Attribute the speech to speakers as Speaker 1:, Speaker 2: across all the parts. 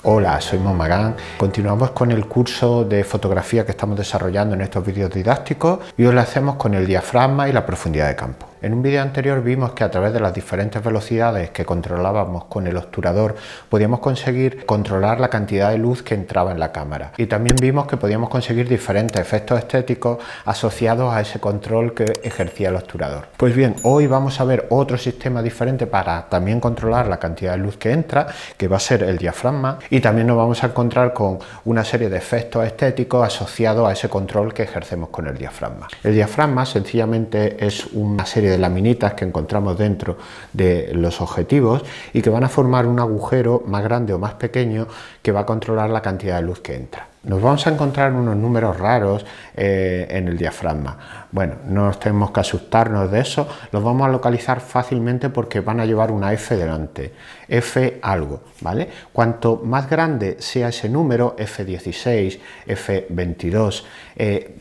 Speaker 1: Hola, soy Momagán. Continuamos con el curso de fotografía que estamos desarrollando en estos vídeos didácticos y hoy lo hacemos con el diafragma y la profundidad de campo. En un vídeo anterior vimos que a través de las diferentes velocidades que controlábamos con el obturador podíamos conseguir controlar la cantidad de luz que entraba en la cámara, y también vimos que podíamos conseguir diferentes efectos estéticos asociados a ese control que ejercía el obturador. Pues bien, hoy vamos a ver otro sistema diferente para también controlar la cantidad de luz que entra, que va a ser el diafragma, y también nos vamos a encontrar con una serie de efectos estéticos asociados a ese control que ejercemos con el diafragma. El diafragma sencillamente es una serie de laminitas que encontramos dentro de los objetivos y que van a formar un agujero más grande o más pequeño que va a controlar la cantidad de luz que entra. Nos vamos a encontrar unos números raros en el diafragma. Bueno, no tenemos que asustarnos de eso, los vamos a localizar fácilmente porque van a llevar una F delante, F algo, ¿vale? Cuanto más grande sea ese número, F16, F22,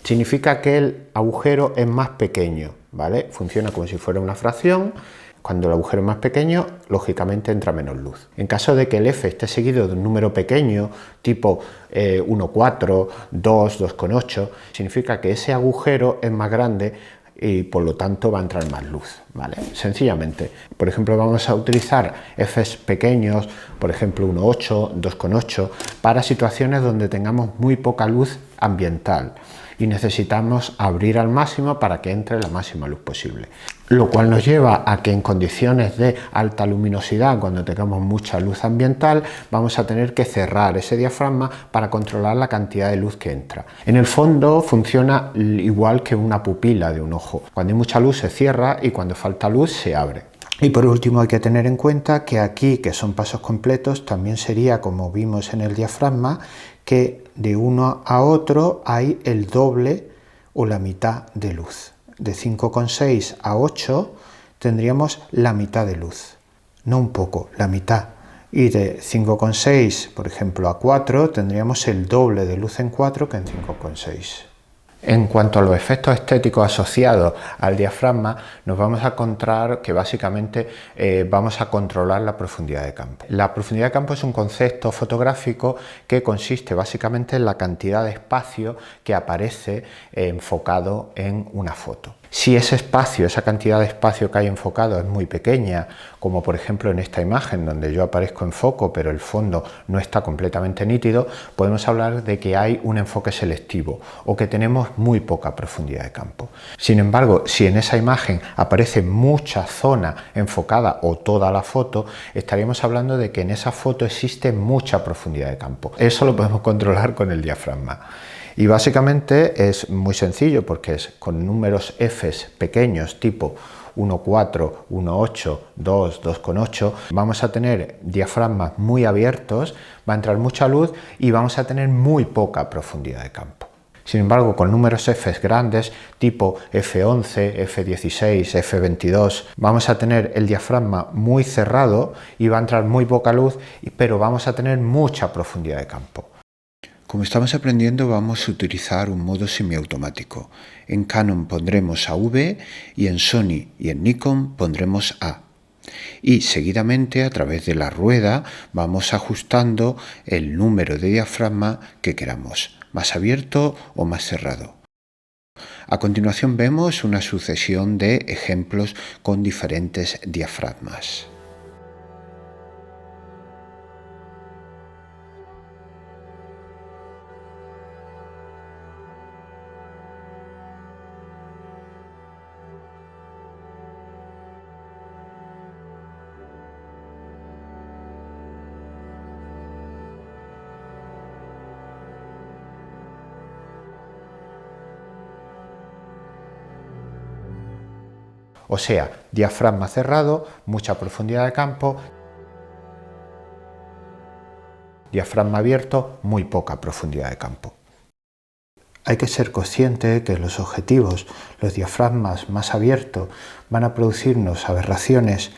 Speaker 1: significa que el agujero es más pequeño, ¿vale? Funciona como si fuera una fracción. Cuando el agujero es más pequeño, lógicamente entra menos luz. En caso de que el F esté seguido de un número pequeño, tipo 1,4, 2, 2,8, significa que ese agujero es más grande y por lo tanto va a entrar más luz, ¿vale? Sencillamente, por ejemplo, vamos a utilizar Fs pequeños, por ejemplo 1,8, 2,8, para situaciones donde tengamos muy poca luz ambiental y necesitamos abrir al máximo para que entre la máxima luz posible. Lo cual nos lleva a que en condiciones de alta luminosidad, cuando tengamos mucha luz ambiental, vamos a tener que cerrar ese diafragma para controlar la cantidad de luz que entra. En el fondo funciona igual que una pupila de un ojo. Cuando hay mucha luz se cierra y cuando falta luz se abre. Y por último hay que tener en cuenta que aquí, que son pasos completos, también sería como vimos en el diafragma, que de uno a otro hay el doble o la mitad de luz. De 5,6 a 8 tendríamos la mitad de luz, no un poco, la mitad. Y de 5,6, por ejemplo, a 4 tendríamos el doble de luz en 4 que en 5,6. En cuanto a los efectos estéticos asociados al diafragma, nos vamos a encontrar que básicamente vamos a controlar la profundidad de campo. La profundidad de campo es un concepto fotográfico que consiste básicamente en la cantidad de espacio que aparece enfocado en una foto. Si ese espacio, esa cantidad de espacio que hay enfocado es muy pequeña, como por ejemplo en esta imagen donde yo aparezco en foco pero el fondo no está completamente nítido, podemos hablar de que hay un enfoque selectivo o que tenemos muy poca profundidad de campo. Sin embargo, si en esa imagen aparece mucha zona enfocada o toda la foto, estaríamos hablando de que en esa foto existe mucha profundidad de campo. Eso lo podemos controlar con el diafragma. Y básicamente es muy sencillo porque es con números Fs pequeños tipo 1,4, 1,8, 2, 2,8, vamos a tener diafragmas muy abiertos, va a entrar mucha luz y vamos a tener muy poca profundidad de campo. Sin embargo, con números Fs grandes tipo F11, F16, F22, vamos a tener el diafragma muy cerrado y va a entrar muy poca luz, pero vamos a tener mucha profundidad de campo. Como estamos aprendiendo, vamos a utilizar un modo semiautomático. En Canon pondremos AV y en Sony y en Nikon pondremos A. Y seguidamente, a través de la rueda, vamos ajustando el número de diafragma que queramos, más abierto o más cerrado. A continuación vemos una sucesión de ejemplos con diferentes diafragmas. O sea, diafragma cerrado, mucha profundidad de campo, diafragma abierto, muy poca profundidad de campo. Hay que ser consciente de que los objetivos, los diafragmas más abiertos, van a producirnos aberraciones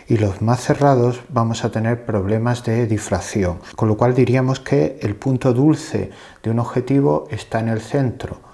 Speaker 1: y los más cerrados vamos a tener problemas de difracción, con lo cual diríamos que el punto dulce de un objetivo está en el centro.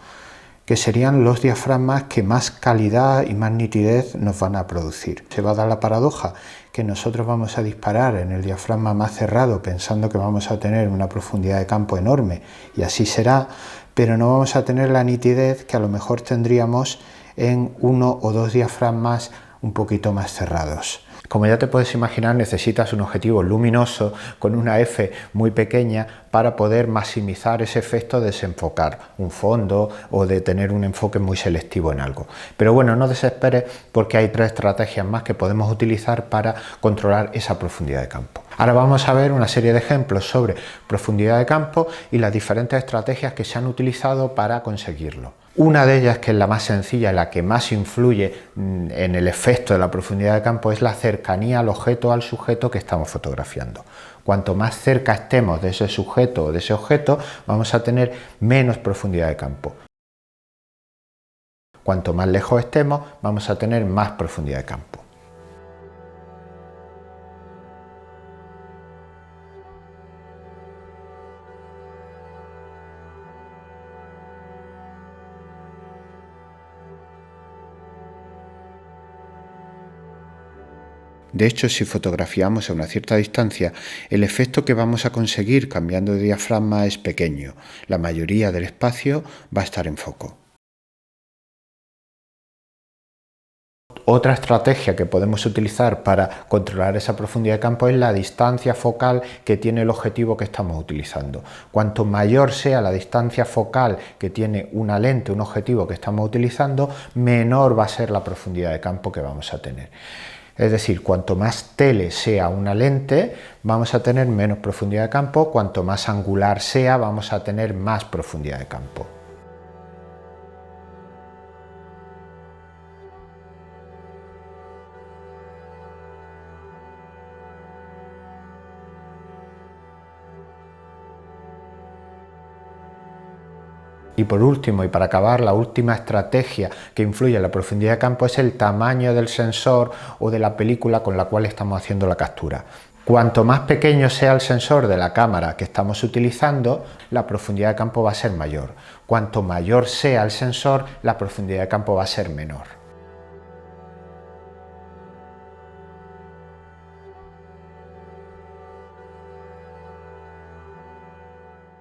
Speaker 1: que serían los diafragmas que más calidad y más nitidez nos van a producir. Se va a dar la paradoja que nosotros vamos a disparar en el diafragma más cerrado pensando que vamos a tener una profundidad de campo enorme, y así será, pero no vamos a tener la nitidez que a lo mejor tendríamos en uno o dos diafragmas un poquito más cerrados. Como ya te puedes imaginar, necesitas un objetivo luminoso con una f muy pequeña para poder maximizar ese efecto de desenfocar un fondo o de tener un enfoque muy selectivo en algo. Pero bueno, no desesperes, porque hay 3 estrategias más que podemos utilizar para controlar esa profundidad de campo. Ahora vamos a ver una serie de ejemplos sobre profundidad de campo y las diferentes estrategias que se han utilizado para conseguirlo. Una de ellas, que es la más sencilla, la que más influye en el efecto de la profundidad de campo, es la cercanía al objeto, al sujeto que estamos fotografiando. Cuanto más cerca estemos de ese sujeto o de ese objeto, vamos a tener menos profundidad de campo. Cuanto más lejos estemos, vamos a tener más profundidad de campo. De hecho, si fotografiamos a una cierta distancia, el efecto que vamos a conseguir cambiando de diafragma es pequeño. La mayoría del espacio va a estar en foco. Otra estrategia que podemos utilizar para controlar esa profundidad de campo es la distancia focal que tiene el objetivo que estamos utilizando. Cuanto mayor sea la distancia focal que tiene una lente, un objetivo que estamos utilizando, menor va a ser la profundidad de campo que vamos a tener. Es decir, cuanto más tele sea una lente, vamos a tener menos profundidad de campo; cuanto más angular sea, vamos a tener más profundidad de campo. Y por último, y para acabar, la última estrategia que influye en la profundidad de campo es el tamaño del sensor o de la película con la cual estamos haciendo la captura. Cuanto más pequeño sea el sensor de la cámara que estamos utilizando, la profundidad de campo va a ser mayor. Cuanto mayor sea el sensor, la profundidad de campo va a ser menor.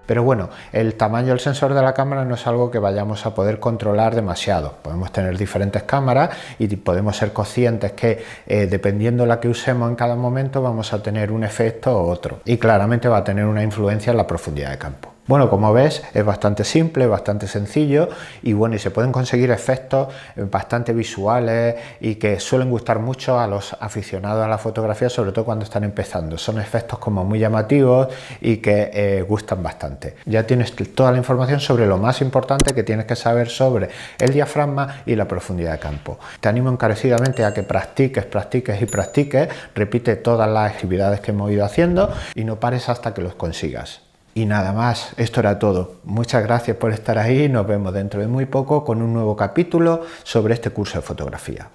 Speaker 1: Pero bueno, el tamaño del sensor de la cámara no es algo que vayamos a poder controlar demasiado. Podemos tener diferentes cámaras y podemos ser conscientes que dependiendo de la que usemos en cada momento vamos a tener un efecto u otro. Y claramente va a tener una influencia en la profundidad de campo. Bueno, como ves, es bastante simple, bastante sencillo, y bueno, y se pueden conseguir efectos bastante visuales y que suelen gustar mucho a los aficionados a la fotografía, sobre todo cuando están empezando. Son efectos como muy llamativos y que gustan bastante. Ya tienes toda la información sobre lo más importante que tienes que saber sobre el diafragma y la profundidad de campo. Te animo encarecidamente a que practiques y practiques, repite todas las actividades que hemos ido haciendo y no pares hasta que los consigas. Y nada más, esto era todo. Muchas gracias por estar ahí, nos vemos dentro de muy poco con un nuevo capítulo sobre este curso de fotografía.